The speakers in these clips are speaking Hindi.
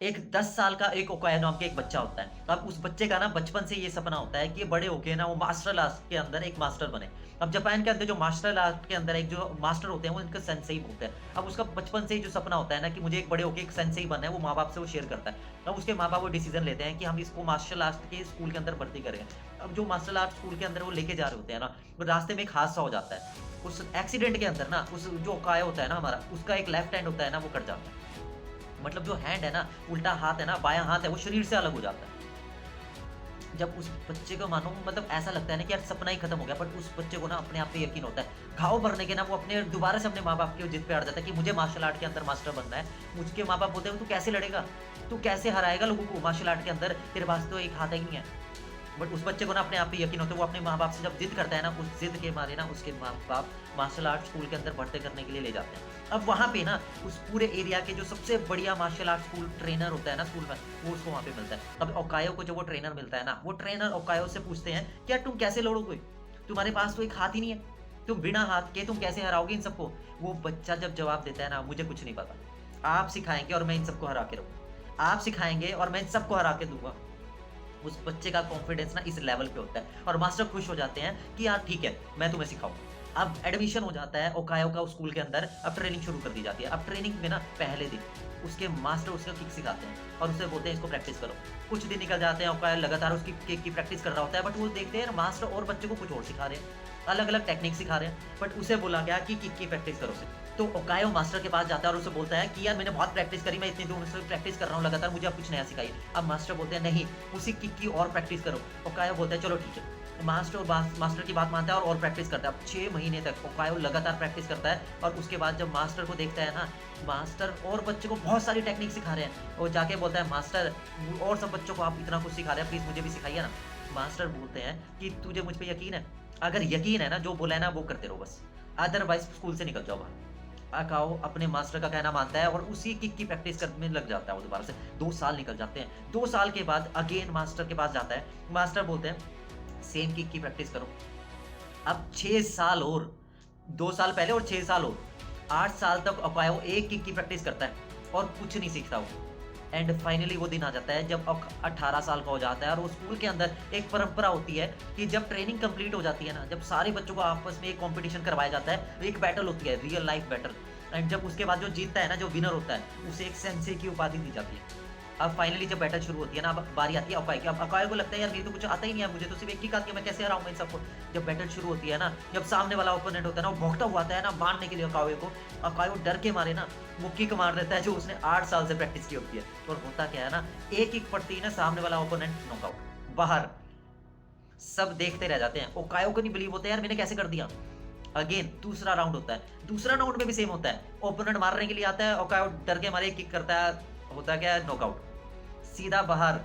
एक 10 साल का एक ओकाया नाम के एक बच्चा होता है। अब उस बच्चे का ना बचपन से ये सपना होता है कि ये बड़े होके ना वो मार्शल आर्ट के अंदर एक मास्टर बने। अब जापान के अंदर जो मार्शल आर्ट के अंदर एक जो मास्टर होते हैं वो इनका सेंसेई बोलते हैं। अब उसका बचपन से ही जो सपना होता है ना कि मुझे एक बड़े होके एक सेंसेई बनना है, वो माँ-बाप से वो शेयर करता है। अब उसके माँ-बाप वो डिसीजन लेते हैं कि हम इसको मार्शल आर्ट के स्कूल के अंदर भर्ती करेंगे। अब जो मार्शल आर्ट स्कूल के अंदर वो लेके जा रहे होते हैं ना, वो रास्ते में एक हादसा हो जाता है। उस एक्सीडेंट के अंदर ना उस जो ओकाया होता है ना हमारा, उसका एक लेफ्ट हैंड होता है ना वो कट जाता है। मतलब जो हैंड है ना, उल्टा हाथ है ना, बायाँ हाथ है, वो शरीर से अलग हो जाता है। जब उस बच्चे को मानो मतलब ऐसा लगता है ना कि यार सपना ही खत्म हो गया, बट उस बच्चे को ना अपने आप पे यकीन होता है। घाव भरने के ना वो अपने दोबारा से अपने माँ-बाप की जिद पे अड़ जाता है कि मुझे मार्शल आर्ट के अंदर मास्टर बनना है। मुझके माँ-बाप बोलते हैं, "तू कैसे लड़ेगा? तू कैसे हराएगा लोगों को मार्शल आर्ट के अंदर? तेरे पास तो एक हाथ ही नहीं है।" बट उस बच्चे को ना अपने आप पे यकीन होता है, वो अपने माँ-बाप से जब ज़िद करता है ना, उस ज़िद के मारे ना उसके माँ-बाप मार्शल आर्ट स्कूल के अंदर भर्ती करने के लिए ले जाते हैं। अब वहाँ पे ना उस पूरे एरिया के जो सबसे बढ़िया मार्शल आर्ट स्कूल ट्रेनर होता है ना स्कूल में, वो उसको वहाँ पे मिलता है। अब ओकायो को जो वो ट्रेनर मिलता है ना, वो ट्रेनर ओकायो से पूछते हैं, "क्या तुम कैसे लड़ोगे? तुम्हारे पास तो एक हाथ ही नहीं है। तुम बिना हाथ के तुम कैसे हराओगे इन सबको?" वो बच्चा जब जवाब देता है ना, "मुझे कुछ नहीं पता। आप सिखाएँगे और मैं इन सबको हरा के रहूँगा। आप सिखाएँगे और मैं इन सबको हरा के दूँगा।" उस बच्चे का कॉन्फिडेंस ना इस लेवल पे होता है और मास्टर खुश हो जाते हैं कि यार ठीक है, मैं तुम्हें सिखाऊँगा। अब एडमिशन हो जाता है ओकायो का उस स्कूल के अंदर, अब ट्रेनिंग शुरू कर दी जाती है। अब ट्रेनिंग में ना पहले दिन उसके मास्टर उसको किक सिखाते हैं और उसे बोलते हैं इसको प्रैक्टिस करो। कुछ दिन निकल जाते हैं, ओकायो लगातार उसकी किक की प्रैक्टिस कर रहा होता है, बट वो देखते हैं मास्टर और बच्चे को कुछ और सिखा रहे हैं, अलग-अलग टेक्निक सिखा रहे हैं, बट उसे बोला गया कि किक की प्रैक्टिस करो सिर्फ। तो ओकायो मास्टर के पास जाता है और उसे बोलता है कि यार मैंने बहुत प्रैक्टिस करी, मैं इतने दिनों से प्रैक्टिस कर रहा हूँ लगातार, मुझे अब कुछ नया सिखाइए। अब मास्टर बोलते हैं नहीं, उसी किक की और प्रैक्टिस करो। ओकायो बोलता है चलो ठीक है। मास्टर की बात मानता है और प्रैक्टिस करता है। अब 6 महीने तक ओकायो लगातार प्रैक्टिस करता है और उसके बाद जब मास्टर को देखता है ना, मास्टर और बच्चे को बहुत सारी टेक्निक सिखा रहे हैं। वो जाके बोलता है मास्टर और सब बच्चों को आप इतना कुछ सिखा रहे हैं, प्लीज़ मुझे भी सिखाइए ना। मास्टर बोलते हैं कि तुझे मुझ पे यकीन है? अगर यकीन है ना, जो बोला है ना वो करते रहो बस। अदरवाइज़ स्कूल से निकल जाओ बाहर। अकाओ अपने मास्टर का कहना मानता है और उसी किक की प्रैक्टिस करने लग जाता है वो दोबारा से। 2 साल निकल जाते हैं। 2 साल के बाद अगेन मास्टर के पास जाता है। मास्टर बोलते हैं सेम किक की प्रैक्टिस करो। अब 6 साल और 2 साल पहले और 6 साल और 8 साल तक अकायो एक किक की प्रैक्टिस करता है और कुछ नहीं सीखता वो। एंड फाइनली वो दिन आ जाता है जब 18 साल का हो जाता है और वो स्कूल के अंदर एक परंपरा होती है कि जब ट्रेनिंग कंप्लीट हो जाती है ना, जब सारे बच्चों को आपस में एक कंपटीशन करवाया जाता है, एक बैटल होती है, रियल लाइफ बैटल। एंड जब उसके बाद जो जीतता है ना, जो विनर होता है, उसे एक सेंसेई की उपाधि दी जाती है। अब फाइनली जब बैटल शुरू होती है ना, अब बारी आती है अकाई की। अब अकाई को लगता है यार मेरे तो कुछ आता ही नहीं है, मुझे तो सिर्फ एक किक आती है, मैं कैसे हराऊँगा इन सबको। जब बैटल शुरू होती है ना, जब सामने वाला ओपोनेंट होता है ना, वो भौंकता हुआ आता है ना मारने के लिए अकाई को। अकाई वो डर के मारे ना वो किक मार देता है जो उसने 8 साल से प्रैक्टिस की होती है। और होता क्या है ना, एक किक पड़ती है ना, सामने वाला ओपोनेंट नॉकआउट, बाहर। सब देखते रह जाते हैं। ओकायो को नहीं बिलीव होता है यार मैंने कैसे कर दिया। अगेन दूसरा राउंड होता है। दूसरा राउंड में भी सेम होता है। ओपोनेंट मारने के लिए आता है, ओकायो डर के मारे किक करता है, होता क्या है नॉकआउट। सीधा बाहर।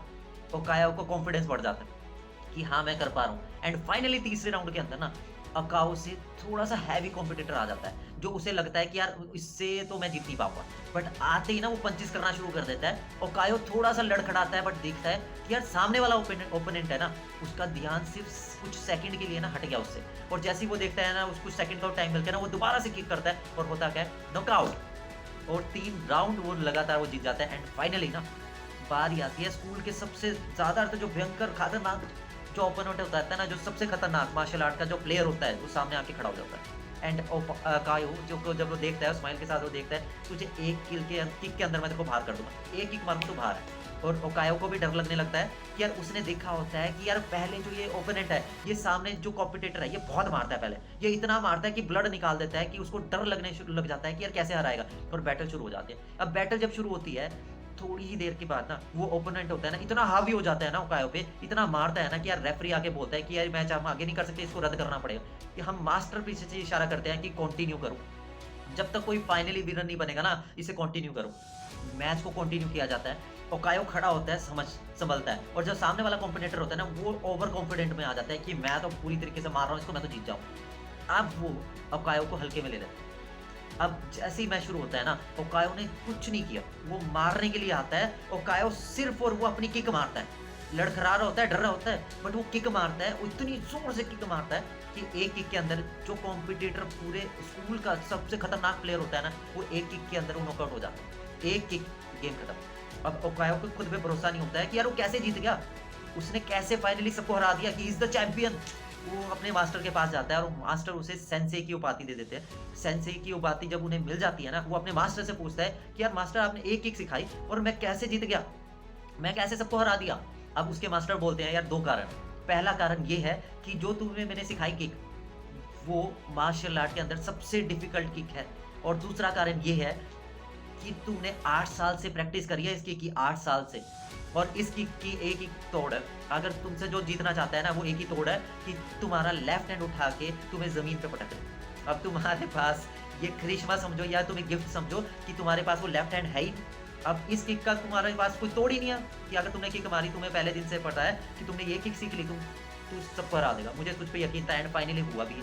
ओकायो को कॉन्फिडेंस बढ़ जाता है कि हाँ, मैं कर पा रहा हूँ। एंड फाइनली तीसरे राउंड के अंदर ना अकाओ से थोड़ा-सा हैवी कॉम्पिटिटर आ जाता है, जो उसे लगता है कि यार इससे तो मैं जीत नहीं पाऊँगा। बट आते ही ना वो पंचेस करना शुरू कर देता है। ओकायो थोड़ा-सा लड़खड़ाता है बट देखता है कि यार सामने वाला ओपोनेंट है ना, उसका ध्यान सिर्फ कुछ सेकंड के लिए ना हट गया उससे। और जैसे ही वो देखता है ना, उसको कुछ सेकंड का टाइम मिलता है ना, वो दोबारा से किक करता है और होता क्या है नॉकआउट। और 3 राउंड वो लगातार वो जीत जाता है। एंड फाइनली ना बारी आती है स्कूल के सबसे ज़्यादा तो जो भयंकर खतरनाक जो ओपोनेंट होता है ना, जो सबसे खतरनाक मार्शल आर्ट का जो प्लेयर होता है, वो सामने आके खड़ा हो जाता है। एंड कायो जो जब वो देखता है, स्माइल के साथ वो देखता है, तुझे एक किक के अंदर मैं तेरे को बाहर कर दूँगा। एक किक मारूँ तो बाहर है। और ओकायो को भी डर लगने लगता है कि यार उसने देखा होता है कि यार पहले जो ये ओपोनेंट है, ये सामने जो कॉम्पिटिटर है, ये बहुत मारता है पहले। ये इतना मारता है कि ब्लड निकाल देता है कि उसको डर लगने शुरू लग जाता है कि यार कैसे हराएगा। और बैटल शुरू हो जाती है। अब बैटल जब शुरू होती है, थोड़ी ही देर के बाद ना वो ओपोनेंट होता है ना, इतना हावी हो जाता है ना ओकायो पे, इतना मारता है ना कि यार रेफरी आके बोलता है कि यार मैच हम आगे नहीं कर सकते, इसको रद्द करना पड़ेगा। कि हम मास्टर पीछे से इशारा करते हैं कि कंटिन्यू करो। जब तक कोई फाइनली विनर नहीं बनेगा ना, इसे कंटिन्यू करो। मैच को कंटिन्यू किया जाता है। ओकायो खड़ा होता है, संभलता है और जो सामने वाला कॉम्पिटिटर होता है ना, वो ओवर कॉन्फिडेंट में आ जाता है कि मैं तो पूरी तरीके से मार रहा हूँ इसको, मैं तो जीत जाऊँ। अब वो ओकायो को हल्के में ले लेता है। अब जैसे ही मैच शुरू होता है ना, ओकायो ने कुछ नहीं किया, वो मारने के लिए आता है। ओकायो सिर्फ और वो अपनी किक मारता है। लड़खड़ा रहा होता है, डर रहा होता है, बट वो किक मारता है, वो इतनी ज़ोर से किक मारता है कि एक किक के अंदर जो कॉम्पिटिटर पूरे स्कूल का सबसे खतरनाक प्लेयर होता है ना, वो एक किक के अंदर वो नॉकआउट हो जाता है। एक किक, गेम खत्म। अब ओकायो को खुद पे भरोसा नहीं होता है कि यार वो कैसे जीत गया? उसने कैसे फाइनली सबको हरा दिया, ही इज़ द चैंपियन। वो अपने मास्टर के पास जाता है और मास्टर उसे सेंसेई की उपाधि दे देते हैं। सेंसेई की उपाधि जब उन्हें मिल जाती है ना, वो अपने मास्टर से पूछता है कि यार मास्टर आपने एक किक सिखाई और मैं कैसे जीत गया? मैं कैसे सबको हरा दिया? अब उसके मास्टर बोलते हैं यार 2 कारण। पहला कारण ये है कि जो तुम्हें मैंने सिखाई किक, वो मार्शल आर्ट के अंदर सबसे डिफिकल्ट किक है। और दूसरा कारण ये है कि तूने 8 साल से प्रैक्टिस करी है इस किक की, 8 साल से। और इस किक की एक ही तोड़ है, अगर तुमसे जो जीतना चाहता है ना, वो एक ही तोड़ है कि तुम्हारा लेफ्ट हैंड उठा के तुम्हें ज़मीन पे पटक दे। अब तुम्हारे पास ये करिश्मा समझो या तुम्हें गिफ्ट समझो कि तुम्हारे पास वो लेफ्ट हैंड है ही। अब इस किक का तुम्हारे पास कोई तोड़ ही नहीं है कि अगर तुमने किक मारी, तुम्हें पहले दिन से पता है कि तुमने ये किक सीख ली, तू सबको हरा देगा। मुझे तुझ पे यकीन था एंड फाइनली हुआ भी।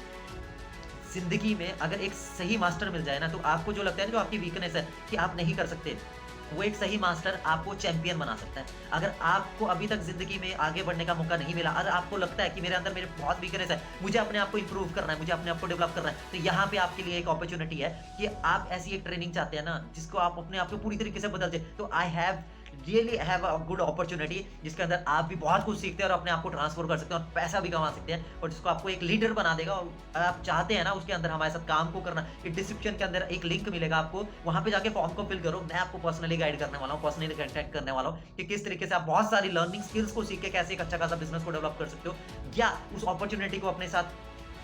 ज़िंदगी में अगर एक सही मास्टर मिल जाए ना, तो आपको जो लगता है ना, जो आपकी वीकनेस है कि आप नहीं कर सकते, वो एक सही मास्टर आपको चैंपियन बना सकता है। अगर आपको अभी तक ज़िंदगी में आगे बढ़ने का मौका नहीं मिला, अगर आपको लगता है कि मेरे अंदर मेरे बहुत वीकनेस है, मुझे अपने आप को इम्प्रूव करना है, मुझे अपने आप को डेवलप करना है, तो यहाँ पे आपके लिए एक अपॉर्च्युनिटी है कि आप ऐसी एक ट्रेनिंग चाहते हैं ना, जिसको आप अपने आप को पूरी तरीके से बदल दें, तो I have really have a good opportunity, जिसके अंदर आप भी बहुत कुछ सीखते हैं और अपने आप को ट्रांसफॉर कर सकते हैं और पैसा भी कमा सकते हैं, और जिसको आपको एक लीडर बना देगा। और अगर आप चाहते हैं ना उसके अंदर हमारे साथ काम को करना, एक डिस्क्रिप्शन के अंदर एक लिंक मिलेगा आपको, वहाँ पे जाके फॉर्म को फिल करो। मैं आपको पर्सनली गाइड करने वाला हूँ, पर्सनली कॉन्टैक्ट करने वाला हूँ कि किस तरीके से आप बहुत सारी लर्निंग स्किल्स को सीख के कैसे एक अच्छा खासा बिजनेस को डेवलप कर सकते हो, या उस अपॉर्चुनिटी को अपने साथ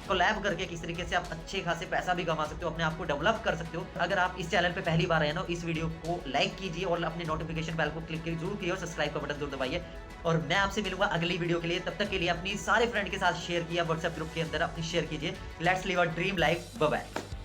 कोलैब करके किस तरीके से आप अच्छे खासे पैसा भी कमा सकते हो, अपने आप को डेवलप कर सकते हो। अगर आप इस चैनल पे पहली बार आए ना, इस वीडियो को लाइक कीजिए और अपने नोटिफिकेशन बेल को क्लिक जरूर कीजिए और सब्सक्राइब का बटन जरूर दबाइए। और मैं आपसे मिलूंगा अगली वीडियो के लिए, तब तक के लिए अपनी सारे फ्रेंड के साथ शेयर किया, व्हाट्सएप ग्रुप के अंदर अपनी शेयर कीजिए। Let's live a dream life. Bye bye.